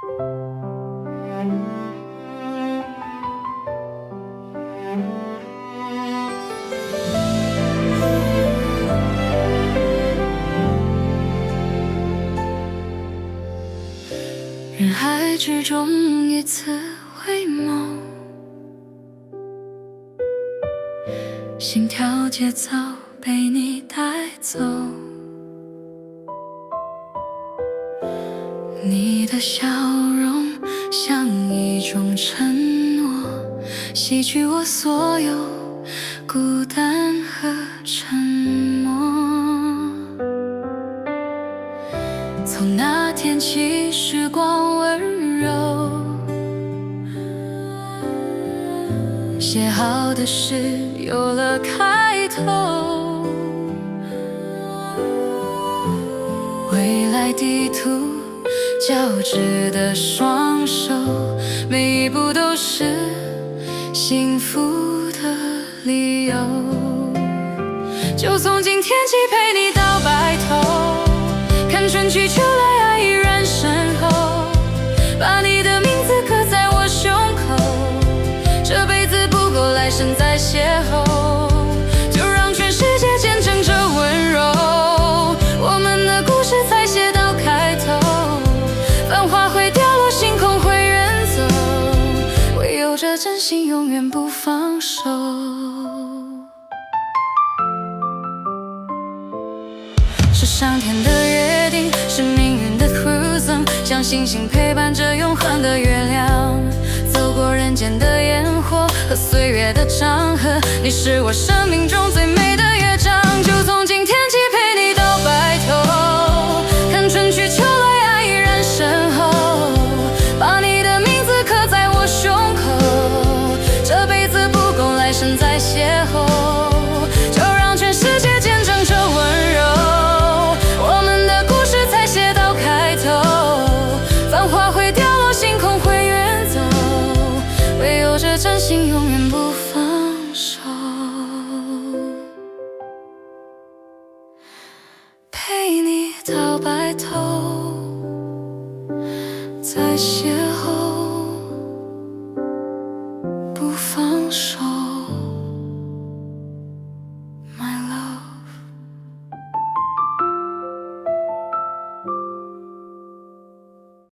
人海之中一次回眸，心跳节奏被你带走。你的笑容像一种承诺，洗去我所有孤单和沉默。从那天起，时光温柔，写好的诗有了开头，未来地图交织的双手，每一步都是幸福的理由。就从今天起陪你到白头，看春去秋来，爱依然深厚，把你的名字刻在我胸口，这辈子不够，来生再邂逅，就让全世界见证这温柔，我们的故事才写到开头，繁华会掉落，星空会远走，唯有这真心永远不放手。是上天的约定，是命运的 cruise， 像星星陪伴着永恒的月亮，走过人间的烟火和岁月的长河，你是我生命中最美的乐章。就从今天起陪你到白头，看春去秋来，爱依然深厚，把你的名字刻在我胸口，这辈子不够，来生再邂逅，就让全世界见证这温柔，我们的故事才写到开头，繁华会掉落，星空会远走，唯有这真心永远不放手。陪你到白头，再邂逅，不放手。